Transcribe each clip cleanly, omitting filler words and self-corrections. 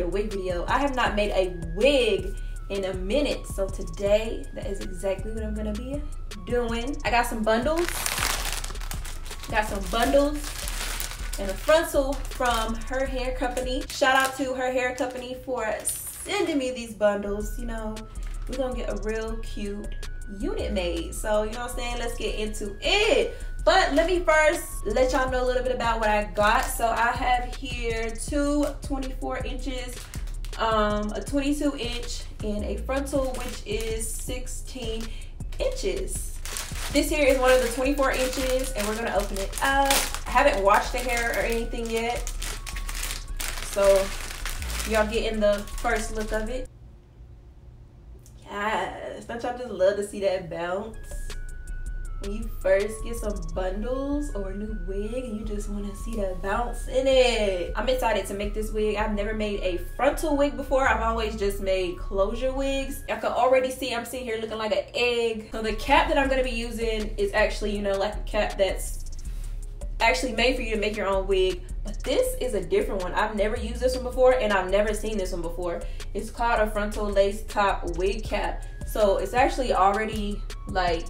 a wig video. I have not made a wig in a minute, so today that is exactly what I'm gonna be doing. I got some bundles. And a frontal from her hair company. Shout out to her hair company for sending me these bundles. You know, we're gonna get a real cute unit made. So, you know what I'm saying? Let's get into it. But let me first let y'all know a little bit about what I got. So I have here two 24 inches, a 22 inch, and a frontal, which is 16 inches. This here is one of the 24 inches, and we're gonna open it up. I haven't washed the hair or anything yet, so y'all getting the first look of it. Yes, don't y'all just love to see that bounce? When you first get some bundles or a new wig and you just want to see that bounce in it. I'm excited to make this wig. I've never made a frontal wig before. I've always just made closure wigs. I can already see I'm sitting here looking like an egg. So the cap that I'm going to be using is actually, you know, like a cap that's actually made for you to make your own wig. But this is a different one. I've never used this one before, and I've never seen this one before. It's called a frontal lace top wig cap. So it's actually already like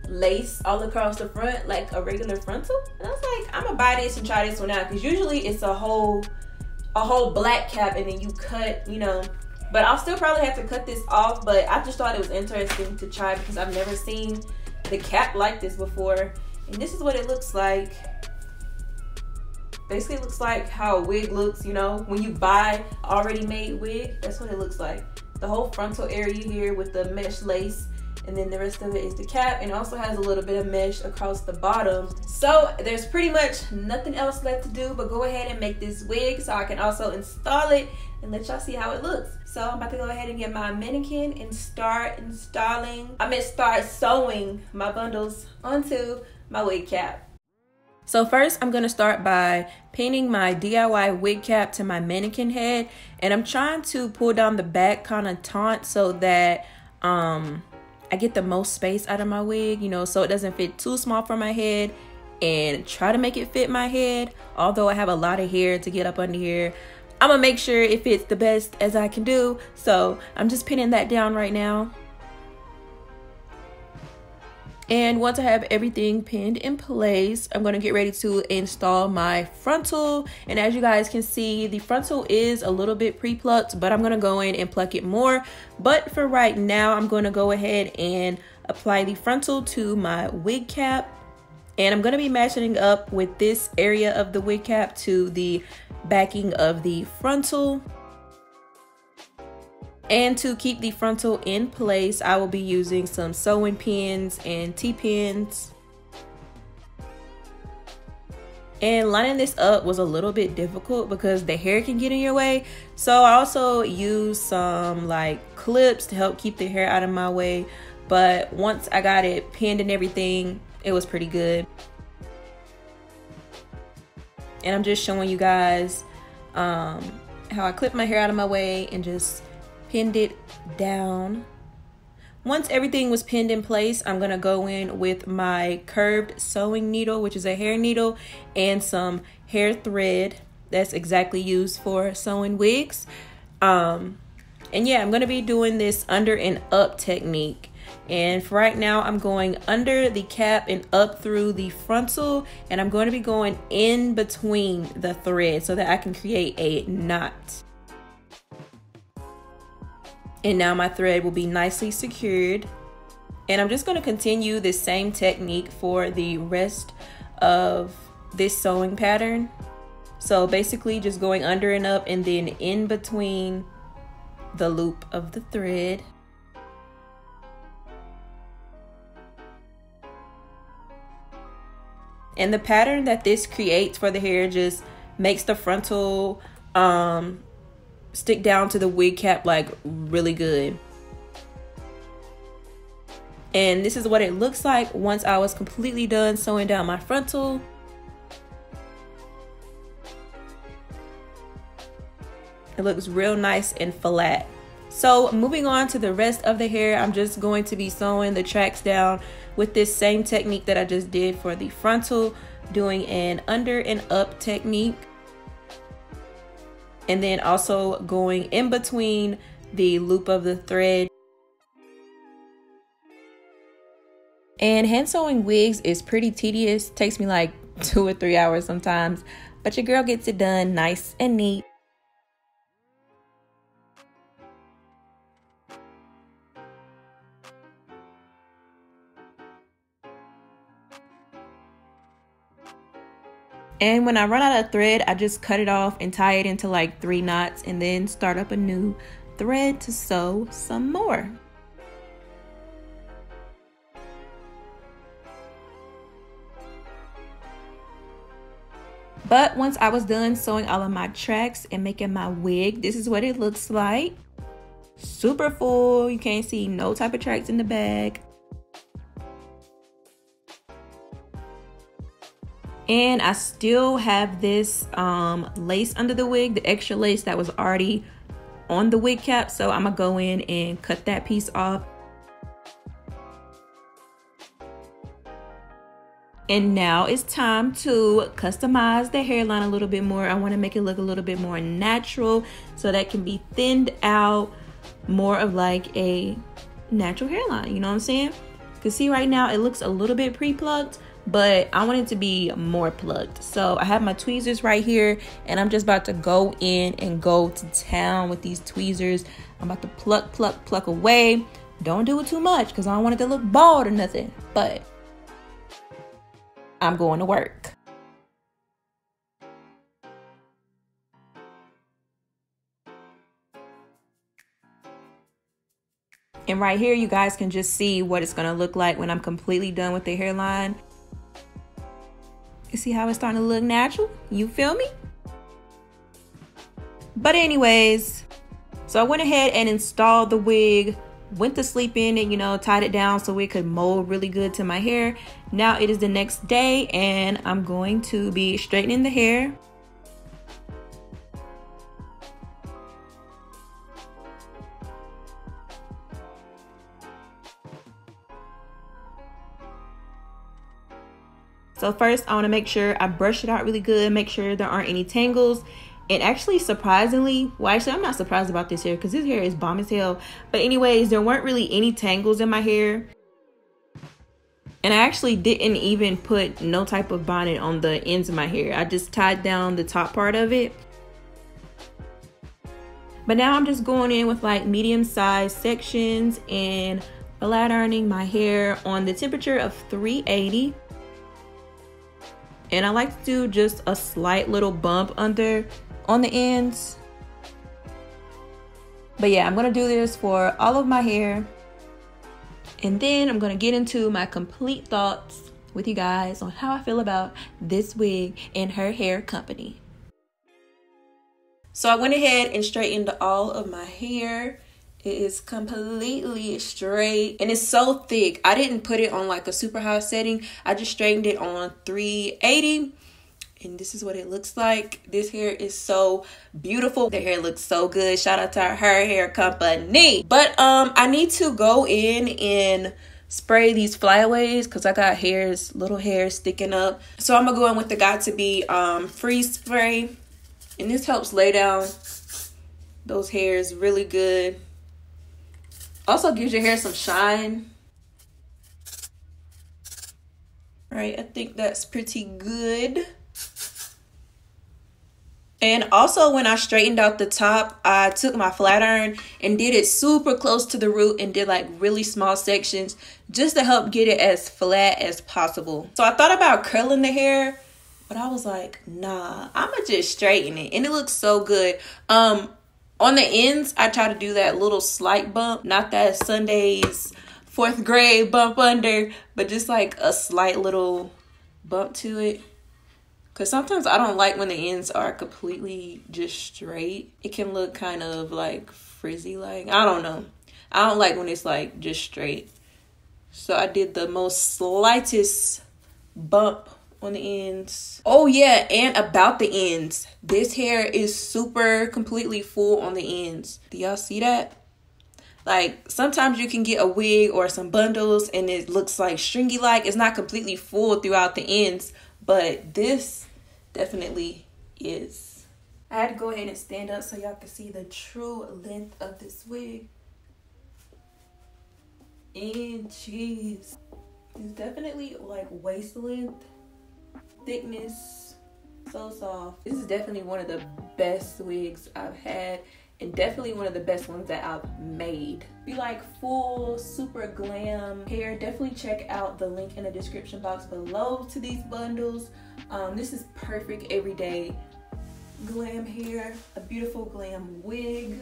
lace all across the front like a regular frontal. And I was like, I'm gonna buy this and try this one out, because usually it's a whole black cap and then you cut, you know, but I'll still probably have to cut this off. But I just thought it was interesting to try because I've never seen the cap like this before. And this is what it looks like. Basically it looks like how a wig looks, you know, when you buy already made wig. That's what it looks like. The whole frontal area here with the mesh lace, and then the rest of it is the cap, and also has a little bit of mesh across the bottom. So there's pretty much nothing else left to do but go ahead and make this wig so I can also install it and let y'all see how it looks. So I'm about to go ahead and get my mannequin and start sewing my bundles onto my wig cap. So first I'm gonna start by pinning my DIY wig cap to my mannequin head, and I'm trying to pull down the back kind of taut so that I get the most space out of my wig, you know, so it doesn't fit too small for my head, and try to make it fit my head. Although I have a lot of hair to get up under here, I'm gonna make sure it fits the best as I can do. So I'm just pinning that down right now. And once I have everything pinned in place, I'm gonna get ready to install my frontal. And as you guys can see, the frontal is a little bit pre-plucked, but I'm gonna go in and pluck it more. But for right now, I'm gonna go ahead and apply the frontal to my wig cap. And I'm gonna be matching up with this area of the wig cap to the backing of the frontal. And to keep the frontal in place, I will be using some sewing pins and T-pins. And lining this up was a little bit difficult because the hair can get in your way. So I also used some like clips to help keep the hair out of my way. But once I got it pinned and everything, it was pretty good. And I'm just showing you guys how I clipped my hair out of my way and just pinned it down. Once everything was pinned in place, I'm gonna go in with my curved sewing needle, which is a hair needle, and some hair thread that's exactly used for sewing wigs. And yeah, I'm gonna be doing this under and up technique. And for right now, I'm going under the cap and up through the frontal, and I'm going to be going in between the thread so that I can create a knot. And now my thread will be nicely secured. And I'm just going to continue this same technique for the rest of this sewing pattern. So basically just going under and up and then in between the loop of the thread. And the pattern that this creates for the hair just makes the frontal stick down to the wig cap like really good. And this is what it looks like once I was completely done sewing down my frontal. It looks real nice and flat. So moving on to the rest of the hair, I'm just going to be sewing the tracks down with this same technique that I just did for the frontal, doing an under and up technique. and then also going in between the loop of the thread. And hand sewing wigs is pretty tedious. Takes me like 2 or 3 hours sometimes, but your girl gets it done nice and neat. And when I run out of thread, I just cut it off and tie it into like 3 knots and then start up a new thread to sew some more. But once I was done sewing all of my tracks and making my wig, this is what it looks like. Super full. You can't see no type of tracks in the bag. And I still have this lace under the wig, the extra lace that was already on the wig cap. So I'm gonna go in and cut that piece off. And now it's time to customize the hairline a little bit more. I want to make it look a little bit more natural so that can be thinned out, more of like a natural hairline, you know what I'm saying? Because see, right now it looks a little bit pre-plucked, but I want it to be more plucked. So I have my tweezers right here, and I'm just about to go in and go to town with these tweezers. I'm about to pluck away. Don't do it too much because I don't want it to look bald or nothing, but I'm going to work. And right here, you guys can just see what it's going to look like when I'm completely done with the hairline. You see how it's starting to look natural? You feel me? But anyways, so I went ahead and installed the wig, went to sleep in it, you know, tied it down so it could mold really good to my hair. Now it is the next day and I'm going to be straightening the hair. So first I want to make sure I brush it out really good, make sure there aren't any tangles. And actually, surprisingly, well, actually, I'm not surprised about this hair because this hair is bomb as hell. But anyways, there weren't really any tangles in my hair. And I actually didn't even put no type of bonnet on the ends of my hair. I just tied down the top part of it. But now I'm just going in with like medium-sized sections and flat ironing my hair on the temperature of 380. And I like to do just a slight little bump under on the ends. But yeah, I'm gonna do this for all of my hair, and then I'm gonna get into my complete thoughts with you guys on how I feel about this wig and her hair company. So I went ahead and straightened all of my hair. It is completely straight and it's so thick. I didn't put it on like a super high setting. I just straightened it on 380. And this is what it looks like. This hair is so beautiful. The hair looks so good. Shout out to her hair company. But I need to go in and spray these flyaways because I got little hairs sticking up. So I'm gonna go in with the Got To Be freeze spray. And this helps lay down those hairs really good. Also gives your hair some shine. Right, I think that's pretty good. And also when I straightened out the top, I took my flat iron and did it super close to the root and did like really small sections just to help get it as flat as possible. So I thought about curling the hair, but I was like, nah, I'ma just straighten it. And it looks so good. On the ends, I try to do that little slight bump, not that Sunday's 4th grade bump under, but just like a slight little bump to it. Because sometimes I don't like when the ends are completely just straight. It can look kind of like frizzy, like, I don't know. I don't like when it's like just straight. So I did the most slightest bump on the ends. Oh yeah, and about the ends. This hair is super completely full on the ends. Do y'all see that? Like, sometimes you can get a wig or some bundles and it looks like stringy like. It's not completely full throughout the ends, but this definitely is. I had to go ahead and stand up so y'all can see the true length of this wig. Inches. It's definitely like waist length, thickness, so soft. This is definitely one of the best wigs I've had, and definitely one of the best ones that I've made. If you like full, super glam hair, definitely check out the link in the description box below to these bundles. This is perfect everyday glam hair, a beautiful glam wig.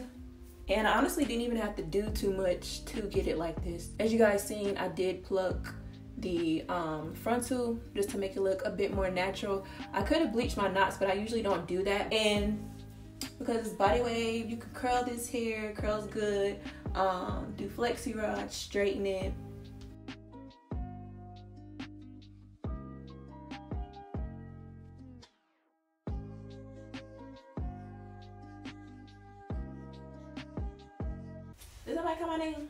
And I honestly didn't even have to do too much to get it like this. As you guys seen, I did pluck the frontal just to make it look a bit more natural. I could have bleached my knots, but I usually don't do that. And because it's body wave, you can curl this hair, curls good, do flexi rod, straighten it. Did somebody call my name?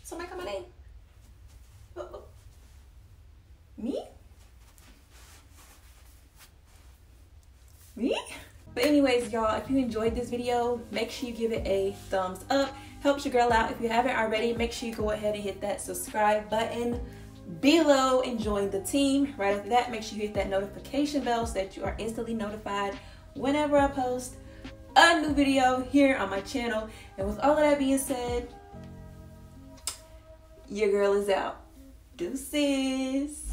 Somebody call my name? Uh-oh. Me? Me? But anyways, y'all, if you enjoyed this video, make sure you give it a thumbs up. Helps your girl out. If you haven't already, make sure you go ahead and hit that subscribe button below and join the team. Right after that, make sure you hit that notification bell so that you are instantly notified whenever I post a new video here on my channel. And with all of that being said, your girl is out. Deuces.